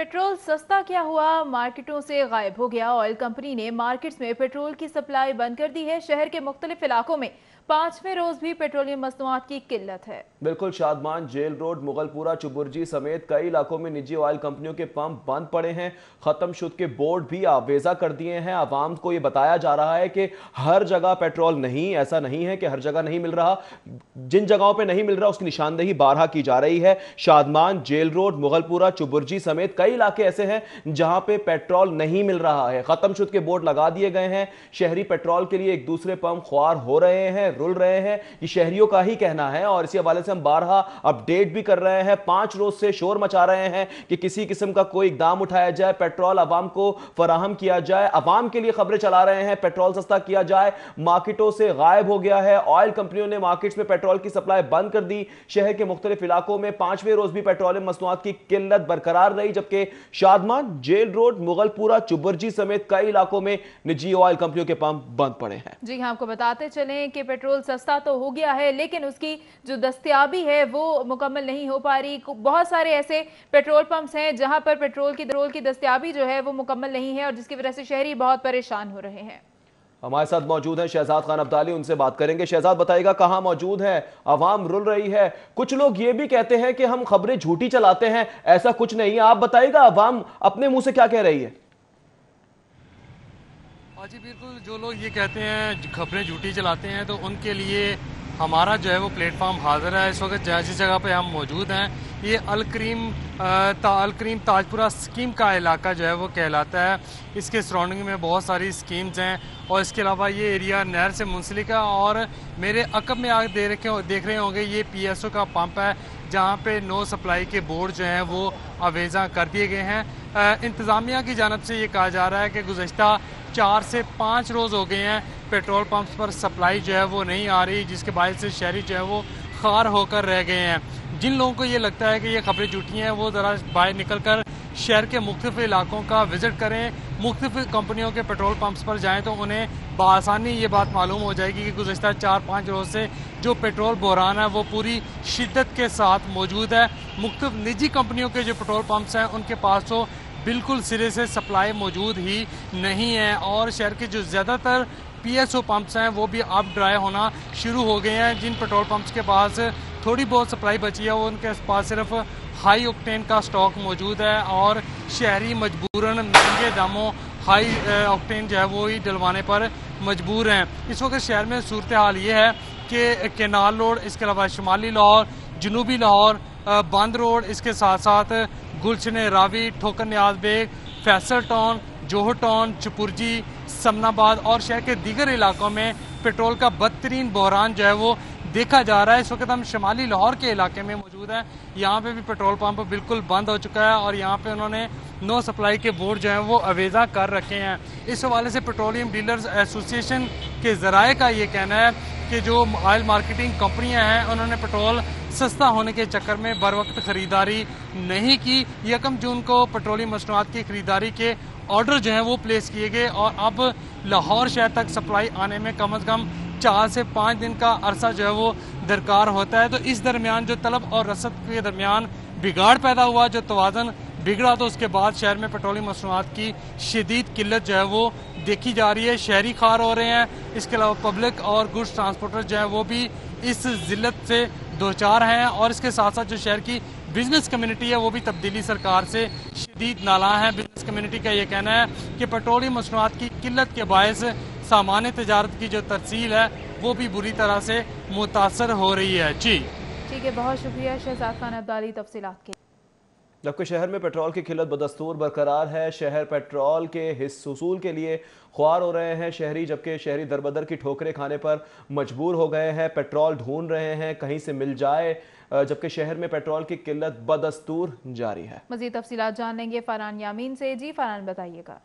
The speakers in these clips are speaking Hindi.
पेट्रोल सस्ता क्या हुआ, मार्केटों से गायब हो गया। ऑयल कंपनी ने मार्केट्स में पेट्रोल की सप्लाई बंद कर दी है। शहर के मुख्तलिफ इलाकों में पांचवें रोज भी पेट्रोलियम मसनूआत की किल्लत है। बिल्कुल शादमान, जेल रोड, मुगलपुरा, चुबुर्जी समेत कई इलाकों में निजी ऑयल कंपनियों के पंप बंद पड़े हैं। खत्म शुद्ध के बोर्ड भी आवेजा कर दिए हैं। आवाम को यह बताया जा रहा है कि हर जगह पेट्रोल नहीं, ऐसा नहीं है कि हर जगह नहीं मिल रहा। जिन जगहों पे नहीं मिल रहा उसकी निशानदेही बारहा की जा रही है। शादमान, जेल रोड, मुगलपुरा, चुबुर्जी समेत कई इलाके ऐसे हैं जहां पे पेट्रोल नहीं मिल रहा है। खत्म शुद्ध के बोर्ड लगा दिए गए हैं। शहरी पेट्रोल के लिए एक दूसरे पंप ख्वार हो रहे हैं, रुल रहे हैं। ये शहरियों का ही कहना है और इसी हवाले से हम बारहा अपडेट भी कर रहे हैं। 5 रोज से शोर मचा रहे हैं कि किसी किस्म का कोई इकदाम उठाया जाए, पेट्रोल अवाम को फराहम किया जाए। अवाम के लिए खबरें चला रहे हैं, पेट्रोल सस्ता किया जाए। मार्केटों से गायब हो गया है। ऑयल कंपनियों ने मार्केट्स में पेट्रोल की सप्लाई बंद कर दी। शहर के मुख्तलिफ इलाकों में 5वें रोज भी पेट्रोलियम मसनूआत की किल्लत बरकरार रही, जबकि शादमान, जेल रोड, मुगलपुरा, चुबुर्जी समेत कई इलाकों में निजी ऑयल कंपनियों के पंप बंद पड़े हैं। जी हां, आपको बताते चलें कि पेट्रोल सस्ता तो हो गया है, लेकिन उसकी जो दस्तयाबी है वो मुकम्मल नहीं हो पा रही। बहुत सारे ऐसे पेट्रोल पंप्स हैं जहां पर पेट्रोल की दस्तयाबी जो है वो मुकम्मल नहीं है और जिसकी वजह से शहरी बहुत परेशान हो रहे हैं। हमारे साथ मौजूद हैं शहजाद खान अब्दाली, उनसे बात करेंगे। शहजाद, बताइएगा कहां मौजूद है? आवाम रुल रही है। कुछ लोग ये भी कहते हैं कि हम खबरें झूठी चलाते हैं, ऐसा कुछ नहीं है। आप बताइएगा आवाम अपने मुंह से क्या कह रही है? हाँ जी, बिल्कुल। जो लोग ये कहते हैं खबरें झूठी चलाते हैं, तो उनके लिए हमारा जो है वो प्लेटफॉर्म हाजिर है। इस वक्त जिस जगह पे हम मौजूद हैं, ये अलकरीम ताजपुरा स्कीम का इलाका जो है वो कहलाता है। इसके सराउंडिंग में बहुत सारी स्कीम्स हैं और इसके अलावा ये एरिया नहर से मुंसलिक है। और मेरे अकब में आग देख रहे होंगे, ये PSO का पंप है जहाँ पे नो सप्लाई के बोर्ड जो हैं वो अवेजा कर दिए गए हैं। इंतज़ामिया की जानब से ये कहा जा रहा है कि गुज़श्ता 4 से 5 रोज़ हो गए हैं पेट्रोल पंप्स पर सप्लाई जो है वो नहीं आ रही, जिसके बायस से शहरी जो है वो खार होकर रह गए हैं। जिन लोगों को ये लगता है कि ये खबरें झूठी हैं, वो ज़रा बाहर निकल कर शहर के मुख्तलिफ इलाकों का विज़िट करें, मुख्तलिफ कंपनियों के पेट्रोल पंप्स पर जाएँ, तो उन्हें बआसानी ये बात मालूम हो जाएगी कि गुज़श्ता 4-5 रोज़ से जो पेट्रोल बहरान है वो पूरी शिद्दत के साथ मौजूद है। मुख्तलिफ निजी कंपनियों के जो पेट्रोल पंप्स हैं उनके पास तो बिल्कुल सिरे से सप्लाई मौजूद ही नहीं है और शहर के जो ज़्यादातर PSO पंप्स हैं वो भी अब ड्राई होना शुरू हो गए हैं। जिन पेट्रोल पंप्स के पास थोड़ी बहुत सप्लाई बची है, वो उनके पास सिर्फ हाई ऑक्टेन का स्टॉक मौजूद है और शहरी मजबूरन महंगे दामों हाई ऑक्टेन जो है वो ही डलवाने पर मजबूर हैं। इस वक्त शहर में सूरत हाल ये है कि केनाल रोड, इसके अलावा शुमाली लाहौर, जनूबी लाहौर, बंद रोड, इसके साथ साथ गुलशन रावी, ठोकर नियाज बेग, फैसल टाउन, जोहर टाउन, चुपुर्जी, समनाबाद और शहर के दीगर इलाकों में पेट्रोल का बदतरीन बहरान जो है वो देखा जा रहा है। इस वक्त हम शुमाली लाहौर के इलाके में मौजूद हैं। यहाँ पे भी पेट्रोल पंप बिल्कुल बंद हो चुका है और यहाँ पे उन्होंने नो सप्लाई के बोर्ड जो हैं वो अवेजा कर रखे हैं। इस हवाले से पेट्रोलियम डीलर्स एसोसिएशन के ज़राए का ये कहना है कि जो ऑयल मार्केटिंग कंपनियां हैं उन्होंने पेट्रोल सस्ता होने के चक्कर में बर वक्त ख़रीदारी नहीं की। 1 जून को पेट्रोलियम मसनूआत की ख़रीदारी के ऑर्डर जो हैं वो प्लेस किए गए और अब लाहौर शहर तक सप्लाई आने में कम से कम 4 से 5 दिन का अरसा जो है वो दरकार होता है। तो इस दरमियान जो तलब और रसद के दरमियान बिगाड़ पैदा हुआ, जो तवाज़न बिगड़ा, तो उसके बाद शहर में पेट्रोलियम मसनूआत की शदीद किल्लत जो है वो देखी जा रही है। शहरी खार हो रहे हैं। इसके अलावा पब्लिक और गुड्स ट्रांसपोर्टर जो है वो भी इस जिल्लत से दो चार हैं और इसके साथ साथ जो शहर की बिजनेस कम्युनिटी है वो भी तब्दीली सरकार से शदीद नाला है। बिजनेस कम्युनिटी का ये कहना है कि पेट्रोलियम मसनूआत की किल्लत के बायस सामान्य तजारत की जो तरसील है वो भी बुरी तरह से मुतासर हो रही है। जी ठीक है, बहुत शुक्रिया शहजाद खान अब्दाली तफसीलात के। जबकि शहर में पेट्रोल की किल्लत बदस्तूर बरकरार है। शहर पेट्रोल के हिस्सूल के लिए ख्वार हो रहे हैं शहरी, जबकि शहरी दरबदर की ठोकरें खाने पर मजबूर हो गए हैं। पेट्रोल ढूंढ रहे हैं कहीं से मिल जाए, जबकि शहर में पेट्रोल की किल्लत बदस्तूर जारी है। मज़ीद तफसीलात जान लेंगे फरहान यामीन से। जी फरहान, बताइएगा।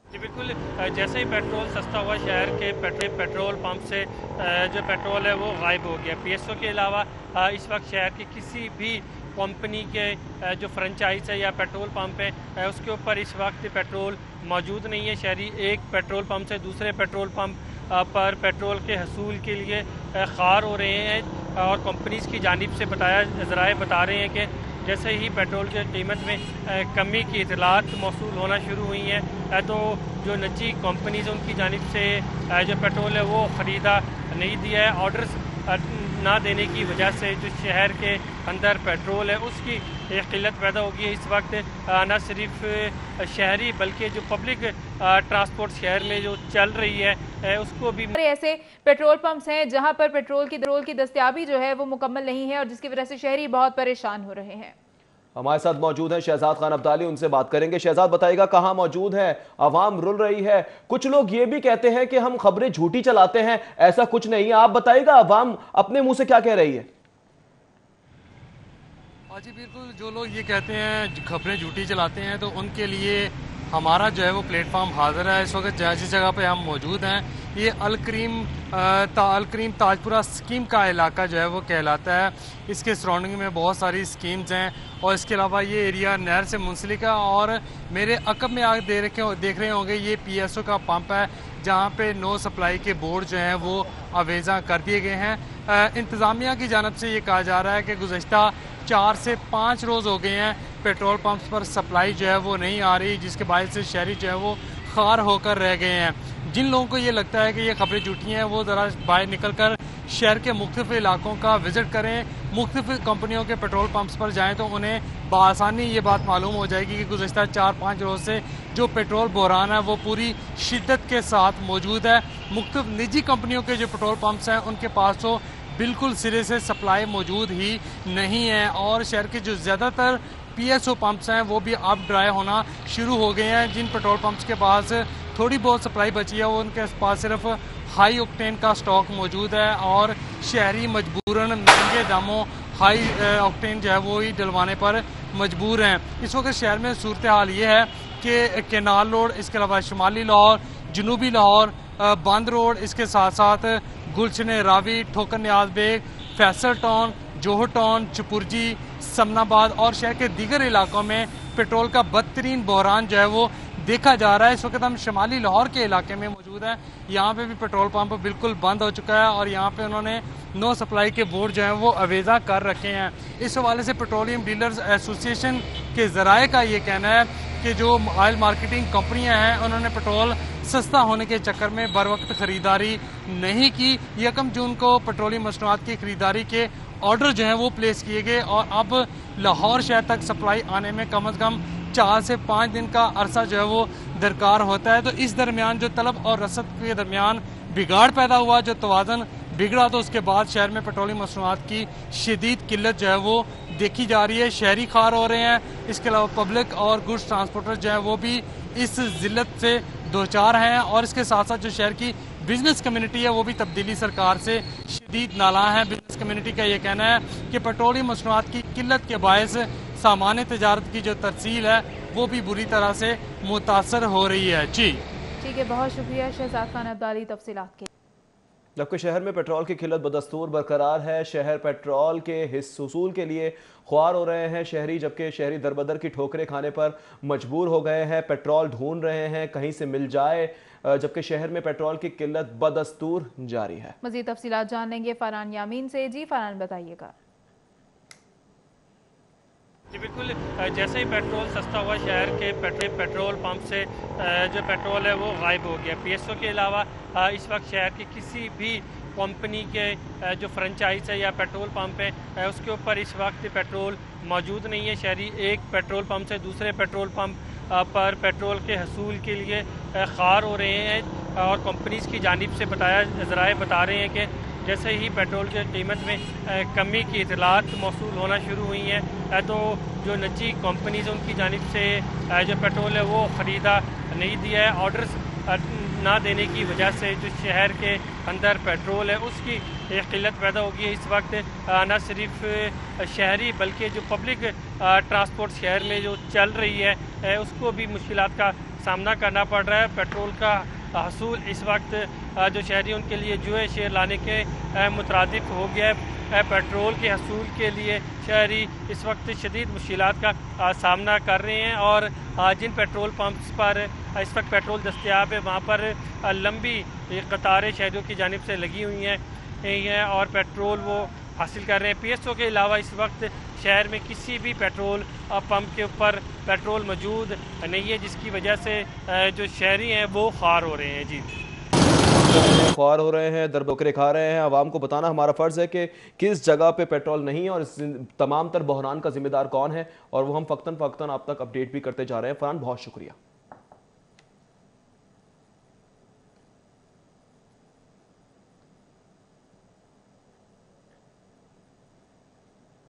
जी बिल्कुल, जैसे ही पेट्रोल सस्ता हुआ शहर के पेट्रोल पंप से जो पेट्रोल है वो गायब हो गया। PSO के अलावा इस वक्त शहर की किसी भी कंपनी के जो फ्रेंचाइज है या पेट्रोल पंप है उसके ऊपर इस वक्त पेट्रोल मौजूद नहीं है। शहरी एक पेट्रोल पंप से दूसरे पेट्रोल पंप पर पेट्रोल के हसूल के लिए खार हो रहे हैं और कंपनीज़ की जानिब से ज़राए बता रहे हैं कि जैसे ही पेट्रोल की कीमत में कमी की इतलात मौसूल होना शुरू हुई हैं तो जो निजी कंपनीज उनकी जानिब से जो पेट्रोल है वो ख़रीदा नहीं दिया है। ऑर्डर्स ना देने की वजह से जो शहर के अंदर पेट्रोल है उसकी एक किल्लत पैदा होगी। इस वक्त न सिर्फ शहरी बल्कि जो पब्लिक ट्रांसपोर्ट शहर में जो चल रही है उसको भी ऐसे पेट्रोल पंप्स हैं जहां पर पेट्रोल की दस्तयाबी जो है वो मुकम्मल नहीं है और जिसकी वजह से शहरी बहुत परेशान हो रहे हैं। हमारे साथ मौजूद हैं शहजाद खान अब्दाली, उनसे बात करेंगे। शहजाद, बताइएगा कहां मौजूद है, अवाम रुल रही है, कुछ लोग ये भी कहते हैं कि हम खबरें झूठी चलाते हैं, ऐसा कुछ नहीं है, आप बताइएगा अवाम अपने मुंह से क्या कह रही है? हाँ जी बिल्कुल, जो लोग ये कहते हैं खबरें झूठी चलाते हैं तो उनके लिए हमारा जो है वो प्लेटफॉर्म हाजिर है। इस वक्त जिस जगह पे हम मौजूद हैं ये अलकरीम ताजपुरा स्कीम का इलाका जो है वो कहलाता है। इसके सराउंडिंग में बहुत सारी स्कीम्स हैं और इसके अलावा ये एरिया नहर से मुंसलिक है। और मेरे अकब में आग देख रहे होंगे ये PSO का पंप है जहाँ पे नो सप्लाई के बोर्ड जो हैं वो अवेजा कर दिए गए हैं। इंतज़ामिया की जानब से ये कहा जा रहा है कि गुज़श्ता 4 से 5 रोज़ हो गए हैं पेट्रोल पंप्स पर सप्लाई जो है वो नहीं आ रही, जिसके बायस से शहरी जो है वो खार होकर रह गए हैं। जिन लोगों को ये लगता है कि ये खबरें झूठी हैं वो ज़रा बाहर निकल कर शहर के मुख्तलिफ इलाकों का विज़िट करें, मुख्तलिफ कंपनियों के पेट्रोल पंप्स पर जाएँ तो उन्हें बआसानी ये बात मालूम हो जाएगी कि गुज़श्ता 4-5 रोज़ से जो पेट्रोल बहरान है वो पूरी शिद्दत के साथ मौजूद है। मुख्तलिफ निजी कंपनियों के जो पेट्रोल पंप्स हैं उनके पास तो बिल्कुल सिरे से सप्लाई मौजूद ही नहीं है और शहर के जो ज़्यादातर PSO पंप्स हैं वो भी अब ड्राई होना शुरू हो गए हैं। जिन पेट्रोल पंप्स के पास थोड़ी बहुत सप्लाई बची है वो उनके पास सिर्फ हाई ऑक्टेन का स्टॉक मौजूद है और शहरी मजबूरन महंगे दामों हाई ऑक्टेन जो है वो ही डलवाने पर मजबूर हैं। इस वक्त शहर में सूरत हाल ये है कि केनाल रोड, इसके अलावा शुमाली लाहौर, जनूबी लाहौर, बंद रोड, इसके साथ साथ गुलशन रावी, ठोकर न्याज बेग, फैसल टाउन, जोहर टाउन, चपुरजी, समनाबाद और शहर के दीगर इलाकों में पेट्रोल का बदतरीन बहरान जो है वो देखा जा रहा है। इस वक्त हम शुमाली लाहौर के इलाके में मौजूद हैं, यहाँ पे भी पेट्रोल पंप बिल्कुल बंद हो चुका है और यहाँ पे उन्होंने नो सप्लाई के बोर्ड जो हैं वो अवेजा कर रखे हैं। इस हवाले से पेट्रोलियम डीलर्स एसोसिएशन के ज़राए का ये कहना है कि जो ऑयल मार्केटिंग कंपनियां हैं उन्होंने पेट्रोल सस्ता होने के चक्कर में बर वक्त ख़रीदारी नहीं की। 1 जून को पेट्रोलियम मसनूआत की ख़रीदारी के ऑर्डर जो हैं वो प्लेस किए गए और अब लाहौर शहर तक सप्लाई आने में कम से कम 4 से 5 दिन का अरसा जो है वो दरकार होता है। तो इस दरमियान जो तलब और रसद के दरमियान बिगाड़ पैदा हुआ, जो तवाज़न बिगड़ा, तो उसके बाद शहर में पेट्रोलियम मसनूआत की शदीद किल्लत जो है वो देखी जा रही है। शहरी खार हो रहे हैं, इसके अलावा पब्लिक और गुड्स ट्रांसपोर्टर जो है वो भी इस जिल्लत से दो चार हैं और इसके साथ साथ जो शहर की बिजनेस कम्युनिटी है वो भी तब्दीली सरकार से शदीद नाला है। बिजनेस कम्युनिटी का ये कहना है कि पेट्रोलियम मसनूआत की किल्लत के बायस सामान्य तजारत की जो तरसील है वो भी बुरी तरह से मुतासर हो रही है। जी ठीक है, बहुत शुक्रिया शहजाद खान अब्दाली तफसीलात के। जबकि शहर में पेट्रोल की किल्लत बदस्तूर बरकरार है, शहर पेट्रोल के हिस्सूल के लिए ख्वार हो रहे हैं शहरी, जबकि शहरी दरबदर की ठोकरें खाने पर मजबूर हो गए हैं, पेट्रोल ढूंढ रहे हैं कहीं से मिल जाए, जबकि शहर में पेट्रोल की किल्लत बदस्तूर जारी है। मज़ीद तफसीलात जान लेंगे फरहान यामीन से। जी फरहान, बताइएगा। जी बिल्कुल, जैसे ही पेट्रोल सस्ता हुआ शहर के पेट्रोल पंप से जो पेट्रोल है वो गायब हो गया। PSO के अलावा इस वक्त शहर की किसी भी कंपनी के जो फ्रेंचाइज है या पेट्रोल पंप है उसके ऊपर इस वक्त पेट्रोल मौजूद नहीं है। शहरी एक पेट्रोल पंप से दूसरे पेट्रोल पंप पर पेट्रोल के हसूल के लिए खार हो रहे हैं और कंपनीज़ की जानिब से ज़राए बता रहे हैं कि जैसे ही पेट्रोल की कीमत में कमी की इतलात मौसूल होना शुरू हुई हैं तो जो निजी कंपनीज़ उनकी जानिब से जो पेट्रोल है वो ख़रीदा नहीं दिया है। ऑर्डर्स ना देने की वजह से जो शहर के अंदर पेट्रोल है उसकी एक किल्लत पैदा होगी। इस वक्त न सिर्फ शहरी बल्कि जो पब्लिक ट्रांसपोर्ट शहर में जो चल रही है उसको भी मुश्किलात का सामना करना पड़ रहा है। पेट्रोल का हसूल इस वक्त जो शहरी उनके लिए जो है शेयर लाने के मुतरादिफ हो गया है। पेट्रोल के हसूल के लिए शहरी इस वक्त शदीद मुश्किलात का सामना कर रहे हैं और जिन पेट्रोल पंप्स पर इस वक्त पेट्रोल दस्तयाब है वहाँ पर लंबी कतारें शहरियों की जानिब से लगी हुई हैं और पेट्रोल वो हासिल कर रहे हैं। PSO के अलावा इस वक्त शहर में किसी भी पेट्रोल पंप के ऊपर पेट्रोल मौजूद नहीं है, जिसकी वजह से जो शहरी हैं वो ख्वार हो रहे हैं। जी, ख्वार हो रहे हैं, दर बकरे खा रहे हैं। आवाम को बताना हमारा फ़र्ज़ है कि किस जगह पे पेट्रोल नहीं है और इस तमाम तर बहरान का जिम्मेदार कौन है, और वो हम फ़क्तन आप तक अपडेट भी करते जा रहे हैं। फरहान, बहुत शुक्रिया।